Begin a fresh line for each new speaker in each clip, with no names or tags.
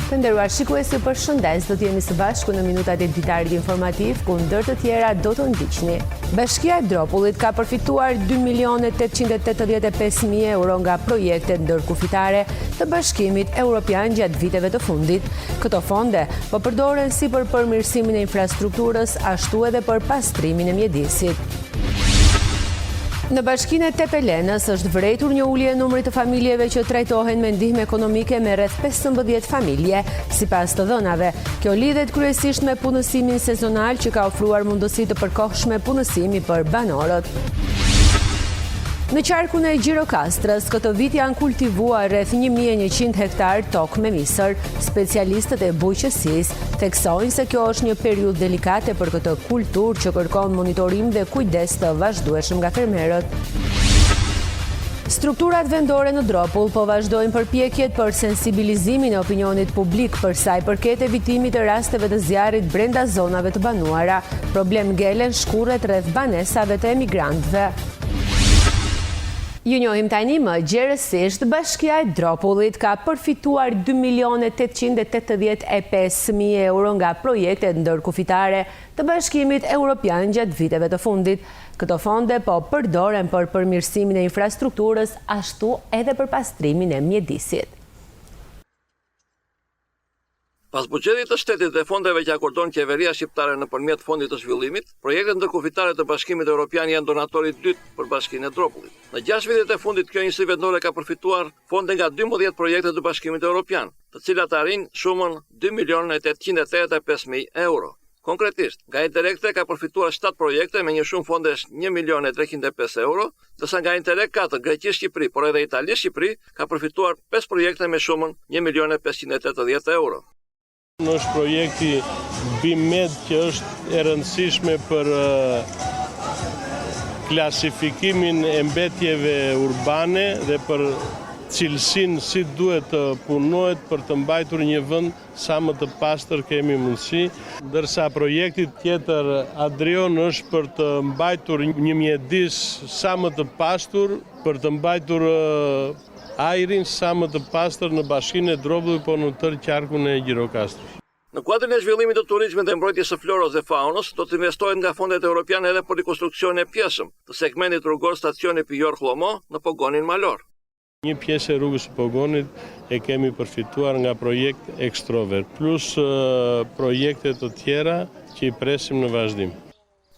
Të nderuar shikuesi, përshëndes, do t'jemi së bashku në minutat e ditarit informativ, ku ndër të tjera do të ndiqni. Bashkia e Dropullit ka përfituar 2.885.000 euro nga projekte ndërkufitare të Bashkimit Evropian gjatë viteve të fundit. Këto fonde po përdoren si për përmirësimin e infrastrukturës, ashtu edhe për pastrimin e mjedisit. Në bashkinë e Tepelenës është vërejtur një ulje e numrit të familjeve që trajtohen me ndihmë ekonomike me rreth 15 familje. Sipas të dhënave, kjo lidhet kryesisht me punësimin sezonal që ka ofruar mundësi të përkohshme punësimi për banorët. Në qarkun e Gjirokastrës, këtë vit janë kultivuar rreth 1.100 hektar tokë me misër. Specialistët e bujqësisë theksojnë se kjo është një periudhë delikate për këtë kulturë që kërkon monitorim dhe kujdes të vazhdueshëm nga fermerët. Strukturat vendore në Dropull po vazhdojnë përpjekjet për sensibilizimin e opinionit publik për sa i përket evitimit të rasteve të zjarrit brenda zonave të banuara. Problem ngelen shkurret rreth banesave të emigrantëve. Ju njohim tani më gjerësisht, Bashkia e Dropullit ka përfituar 2.885.000 euro nga projekte ndërkufitare të Bashkimit Evropian gjatë viteve të fundit. Këto fonde po përdoren për përmirësimin e infrastrukturës, ashtu edhe për pastrimin e mjedisit.
Pas buxhetit të shtetit dhe fondeve që akordon qeveria shqiptare nëpërmjet Fondit të Zhvillimit, projektet ndërkufitare të Bashkimit Evropian janë donatori i dytë për Bashkinë e Dropullit. Në 6 vitet e fundit, kjo njësi vendore ka përfituar fonde nga 12 projekte të Bashkimit Evropian, të cilat arrin shumën 2.885.000 euro. Konkretisht, nga Interreg ka përfituar 7 projekte me një shumë fondesh 1.305.000 euro, ndërsa nga Interreg 4 Greqi-Shqipëri, por edhe Itali-Shqipëri ka përfituar 5 projekte me shumën 1.580.000 euro.
Është projekti BIMED që është e rëndësishme për klasifikimin e mbetjeve urbane dhe për cilësinë si duhet të punohet për të mbajtur një vend sa më të pastër kemi mundësi, ndërsa projekti tjetër Adrion është për të mbajtur një mjedis sa më të pastur, për të mbajtur ajrin sa më të pastër në bashkinë e Dropullit, po në tërë qarkun e Gjirokastrës.
Në kuadrin e zhvillimit të turizmit dhe mbrojtjes së florës dhe faunës, do të investohet nga fondet europiane edhe për rikonstruksionin e pjesëm të segmentit rrugor stacioni Pijor-Hlomo në Pogonin Malor.
Një pjesë e rrugës së Pogonit e kemi përfituar nga projekt Extrovert, plus projekte të tjera që i presim në vazhdim.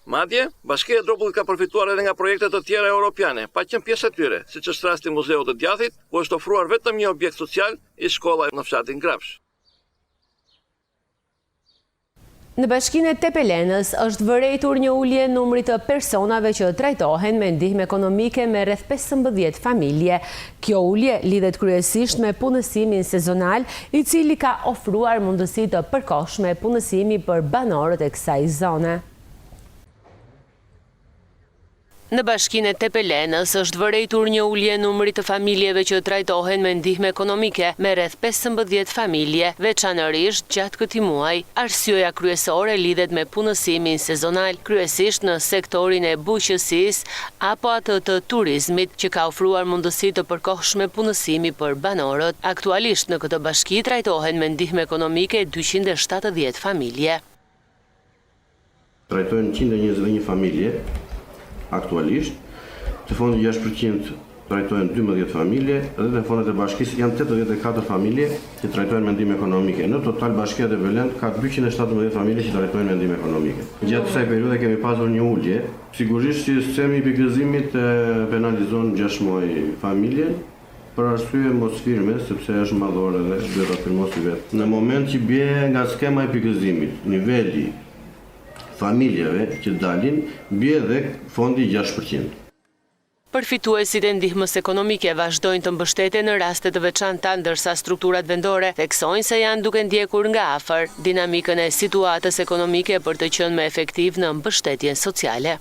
Madje, Bashkia e Dropullit ka përfituar edhe nga projekte të tjera europiane, pa qenë pjesë e tyre, siç është rasti Muzeut të Djathit, ku është ofruar vetëm një objekt social, ish shkolla në fshatin Grapsh.
Në bashkinë e Tepelenës është vërejtur një ulje e numrit të personave që trajtohen me ndihmë ekonomike me rreth 15 familje. Kjo ulje lidhet kryesisht me punësimin sezonal, i cili ka ofruar mundësi të përkohshme punësimi për banorët e kësaj zone. Në bashkinë e Tepelenës është vërejtur një ulje e numrit të familjeve që trajtohen me ndihmë ekonomike me rreth 15 familje, veçanërisht gjatë këtij muaji. Arsyeja kryesore lidhet me punësimin sezonal, kryesisht në sektorin e bujqësisë apo atë të turizmit, që ka ofruar mundësi të përkohshme punësimi për banorët. Aktualisht në këtë bashki trajtohen me ndihmë ekonomike 270 familje.
Trajtohen 121 familje. Aktualisht, të fondet 6% trajtojnë 12 familje dhe të fondet e bashkisë janë 84 familje që trajtojnë me ndihmë ekonomike. Në total Bashkia e Tepelenës ka 217 familje që trajtojnë me ndihmë ekonomike. Gjatë kësaj periudhe kemi pasur një ulje, sigurisht që sistemi i pikëllimit penalizon 6 muaj familjen për arsye mos firme, sepse është madhore dhe duhet ta firmosi vetë. Në moment që bie nga skema e pikëllimit, niveli familjeve që dalin, bie dhe fondi 6%.
Përfituesit e ndihmës ekonomike vazhdojnë të mbështeten në raste të veçanta, ndërsa strukturat vendore theksojnë se janë duke ndjekur nga afër dinamikën e situatës ekonomike për të qenë më efektiv në mbështetjen sociale.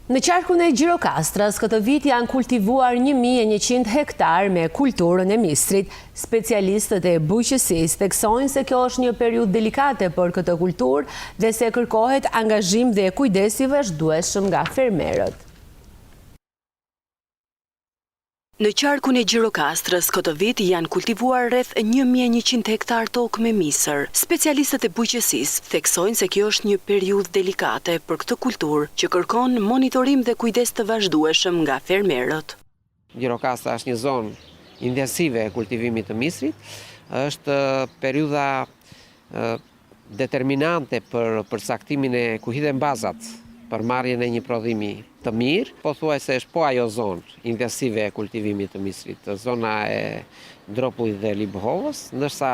Në qarkun e Gjirokastrës, këtë vit janë kultivuar 1.100 hektar me kulturën e mistrit. Specialistët e bujqësisë theksojnë se kjo është një periudhë delikate për këtë kulturë dhe se kërkohet angazhim dhe kujdes i vazhdueshëm nga fermerët.
Në qarkun e Gjirokastrës, këtë vit janë kultivuar rreth 1100 hektar tokë me misër. Specialistët e bujqësisë theksojnë se kjo është një periudhë delikate për këtë kulturë që kërkon monitorim dhe kujdes të vazhdueshëm nga fermerët.
Gjirokastra është një zonë intensive e kultivimit të misrit, është periudha determinante për përcaktimin e ku hidhen bazat për marrjen e një prodhimi të mirë, pothuajse është ajo zonë intensive e kultivimit të misrit, zona e Dropullit dhe Libohovës, ndërsa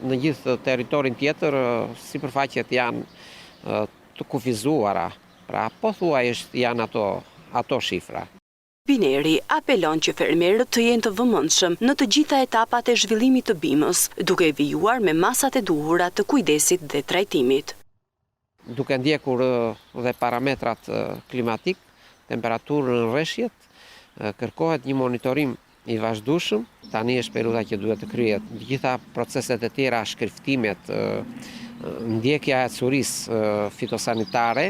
në gjithë territorin tjetër sipërfaqet janë të kufizuara, pra pothuajse janë ato shifra.
Pineri apelon që fermerët të jenë të vëmendshëm në të gjitha etapat e zhvillimit të bimës, duke vijuar me masat e duhura të kujdesit dhe trajtimit.
Duke ndjekur dhe parametrat klimatik, temperaturën në rreshjet, kërkohet një monitorim i vazhdueshëm. Tani është periudha që duhet të kryhet të gjitha proceset e tjera, shkriftimet, ndjekja e curisë fitosanitare,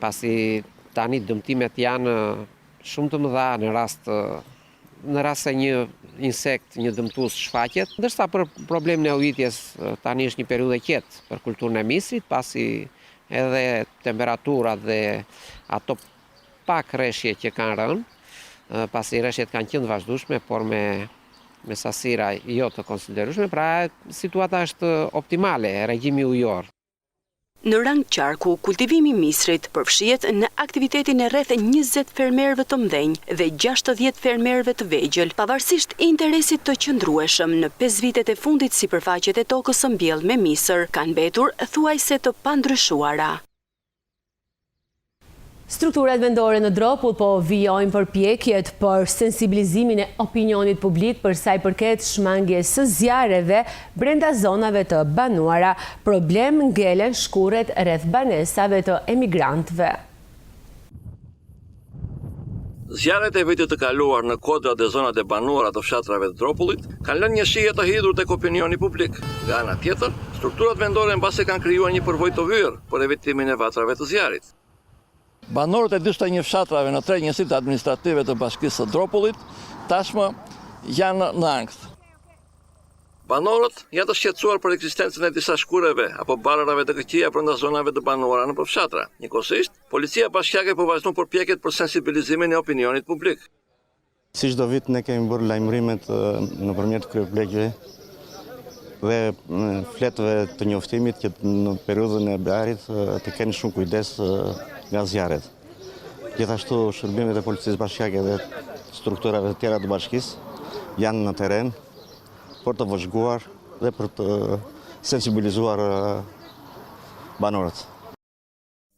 pasi tani dëmtimet janë shumë të mëdha në rast se një insekt, një dëmtues shfaqet, ndërsa për problemin e ujitjes tani është një periudhë e qetë për kulturën e misrit, pasi edhe temperaturat dhe ato pak rreshje që kanë rënë, pasi rreshjet kanë qenë vazhdueshme, por me sasira jo të konsiderueshme, pra situata është optimale, regjimi ujor.
Në rang qarku, kultivimi i misrit përfshihet në aktivitetin e rreth 20 fermerëve të mëdhenj dhe 60 fermerëve të vegjël, pavarësisht interesit të qëndrueshëm në 5 vitet e fundit sipërfaqet e tokës së mbjellë me misër kanë mbetur thuajse të pandryshuara.
Strukturat vendore në Dropull po vijojnë përpjekjet për sensibilizimin e opinionit publik për sa i përket shmangjes së zjarreve brenda zonave të banuara. Problem ngelen shkurret rreth banesave të emigrantëve.
Zjarret e vitit të kaluar në kodrat dhe zonat e banuara të fshatrave të Dropullit kanë lënë një shije të hidhur tek opinioni publik. Nga ana tjetër, strukturat vendore mbase kanë krijuar një përvojë të vyer për evitimin e vatrave të zjarrit. Banorët e 41 fshatrave në 3 njësitë administrative të Bashkisë së Dropullit tashmë janë në ankth. Banorët janë të shqetësuar për ekzistencën e disa shkureve apo barrave të këqija brenda zonave të banuara në fshatra. Njëkohësisht, policia bashkiake po vazhdon përpjekjet për sensibilizimin e opinionit publik.
Si çdo vit ne kemi bërë lajmërimet nëpërmjet kryeplegjeve dhe fletëve të njoftimit që në periudhën e barit të kenë shumë kujdes nga zjarret. Gjithashtu shërbimet e policisë bashkiake dhe strukturave të tjera të bashkisë janë në terren për të vëzhguar dhe për të sensibilizuar banorët.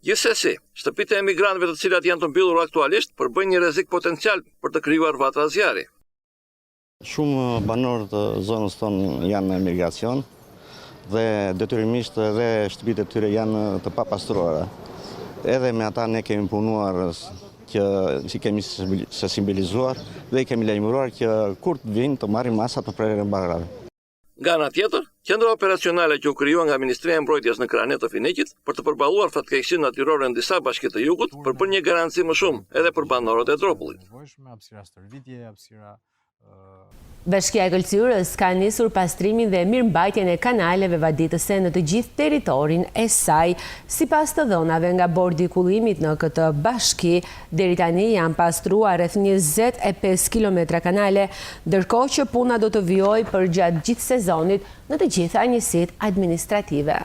Gjithsesi, shtëpitë e emigrantëve të cilat janë të mbyllur aktualisht përbëjnë një rrezik potencial për të krijuar vatra zjarri.
Shumë banorë të zonës tonë janë në emigracion dhe detyrimisht edhe shtëpitë e tyre janë të papastruara. Edhe me ata ne kemi punuar që si kemi sensibilizuar dhe i kemi lajmëruar që kur të vinë të marrin masat për prerjen e barrave.
Nga ana tjetër, qendra operacionale që u krijua nga Ministria e Mbrojtjes në Kranet të Finikit për të përballuar fatkeqësinë natyrore në disa bashki të jugut, përbën një garanci më shumë edhe për banorët e Dropullit.
Bashkia e Këlcyrës ka nisur pastrimin dhe mirëmbajtjen e kanaleve vaditëse në të gjithë territorin e saj. Sipas të dhënave nga bordi i kullimit në këtë bashki, deri tani janë pastruar rreth 25 kilometra kanale, ndërkohë që puna do të vijojë përgjatë gjithë sezonit në të gjitha njësitë administrative.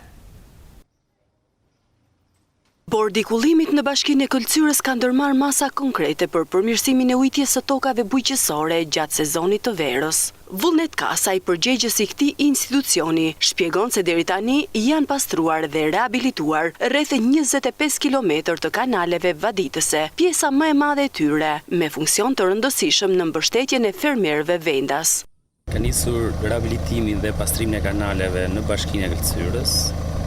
Bordi i kullimit në Bashkinë e Këlcyrës ka ndërmarrë masa konkrete për përmirësimin e ujitjes së tokave bujqësore gjatë sezonit të verës. Vullnet Kasaj, përgjegjës i këtij institucioni, shpjegon se deri tani janë pastruar dhe rehabilituar rreth 25 kilometër të kanaleve vaditëse, pjesa më e madhe e tyre, me funksion të rëndësishëm në mbështetjen e fermerëve vendas.
Ka nisur rehabilitimin dhe pastrimin e kanaleve në Bashkinë e Këlcyrës,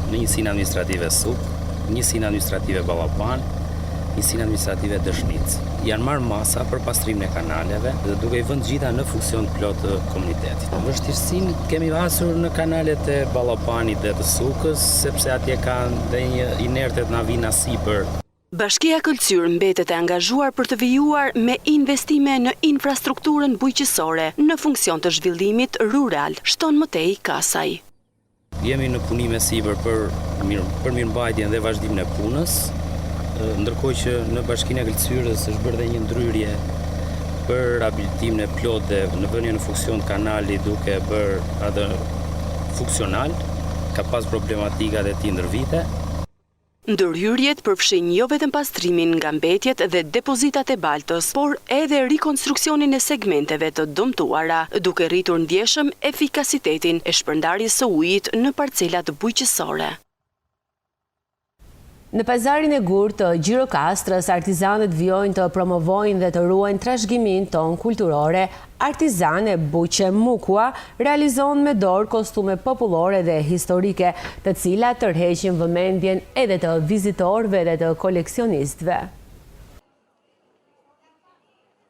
në njësinë administrative Suk, njësinë administrative Ballapan, njësinë administrative Dëshnic. Janë marrë masa për pastrimin e kanaleve dhe duke i vënë gjitha në funksion plot të komunitetit. Vështirësinë kemi pasur në kanalet e Ballapanit dhe të Sukës, sepse atje kanë dhe një inertet na vijnë sipër.
Bashkia Këlcyr mbetet e angazhuar për të vijuar me investime në infrastrukturën bujqësore në funksion të zhvillimit rural, shton më tej Kasaj.
Jemi në punime sipër për mirëmbajtjen dhe vazhdimin e punës, ndërkohë që në Bashkinë e Këlcyrës është bërë dhe një ndryrje për rehabilitimin e plotëve në vënien në funksion të kanalit, duke bërë atë funksional, ka pas problematika dhe ti ndër vite.
Ndërhyrjet përfshin jo vetëm pastrimin nga mbetjet dhe depozitat e baltës, por edhe rikonstruksionin e segmenteve të dëmtuara, duke rritur ndjeshëm efikasitetin e shpërndarjes së ujit në parcelat bujqësore.
Në pazarin e Gurë të Gjirokastrës, artizanët vjojnë të promovojnë dhe të ruajnë trashëgiminë tonë kulturore. Artizane Buqe Mukua realizon me dorë kostume popullore dhe historike, të cilat tërheqin vëmendjen edhe të vizitorëve dhe të koleksionistëve.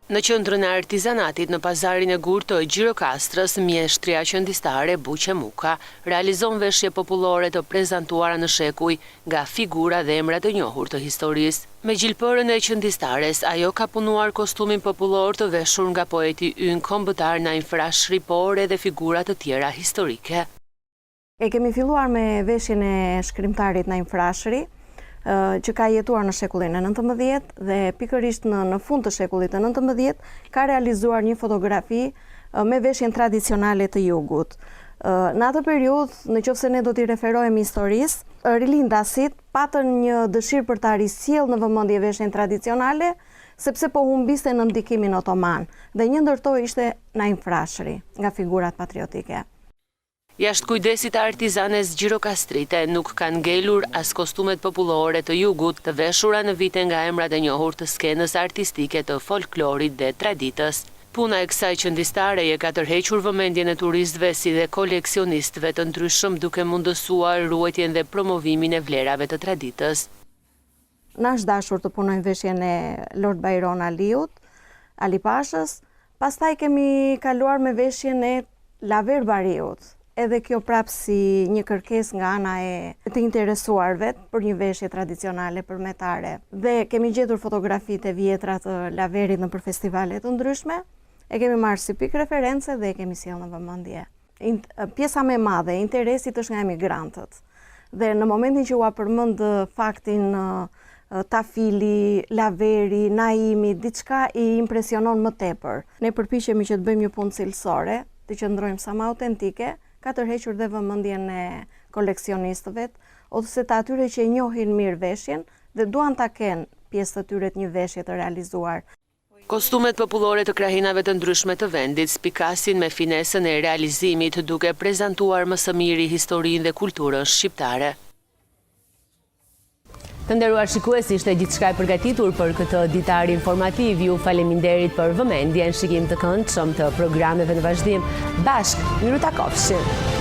Në qendrën e artizanatit në pazarin e Gurë të Gjirokastrës, mjeshtria qëndistare Buqe Muka realizon veshje popullore të prezantuara në shekuj nga figura dhe emra të njohur të historisë. Me gjilpërën e qëndistares, ajo ka punuar kostumin popullor të veshur nga poeti ynë kombëtar Naim Frashëri, por edhe figura të tjera historike.
E kemi filluar me veshjen e shkrimtarit Naim Frashëri, që ka jetuar në shekullin e 19 dhe pikërisht në fund të shekullit e 19 ka realizuar një fotografi me veshjen tradicionale të jugut. Në atë periudhë, nëse ne do t'i referohemi historisë, rilindasit patën një dëshirë për ta risjellë në vëmendje veshjen tradicionale, sepse po humbiste në ndikimin otoman, dhe një ndër to ishte Naim Frashëri, nga figurat patriotike.
Jashtë kujdesit artizanes gjirokastrite nuk kanë ngelur as kostumet popullore të jugut, të veshura në vite nga emrat e njohur të skenës artistike të folklorit dhe traditës. Puna e kësaj qëndistare e ka tërhequr vëmendjen e turistëve si dhe koleksionistëve të ndryshëm, duke mundësuar ruajtjen dhe promovimin e vlerave të traditës.
Na është dashur të punojmë veshjen e Lord Byron Aliut, Ali Pashës, pastaj kemi kaluar me veshjen e Laver Bariut. Edhe kjo prapë si një kërkes nga ana e të interesuarve për një veshje tradicionale përmetare. Dhe kemi gjetur fotografitë e vjetra të Laverit në për festivale të ndryshme, e kemi marrë si pikë reference dhe e kemi sjellë në vëmendje. Pjesa më e madhe e interesit është nga emigrantët. Dhe në momentin që ua përmend faktin Tafili, Laveri, Naimi, diçka i impresionon më tepër. Ne përpiqemi që të bëjmë një punë cilësore, të qëndrojmë sa më autentike, ka tërhequr dhe vëmendjen e koleksionistëve, ose të atyre që e njohin mirë veshjen dhe duan ta kenë pjesë të tyre të një veshje të realizuar.
Kostumet popullore të krahinave të ndryshme të vendit spikasin me finesën e realizimit, duke prezantuar më së miri historinë dhe kulturën shqiptare. Të nderuar shikues, ishte gjithçka e përgatitur për këtë ditar informativ. Ju faleminderit për vëmendjen, shikim të këndshëm të programeve në vazhdim. Bashk, miru takofshim.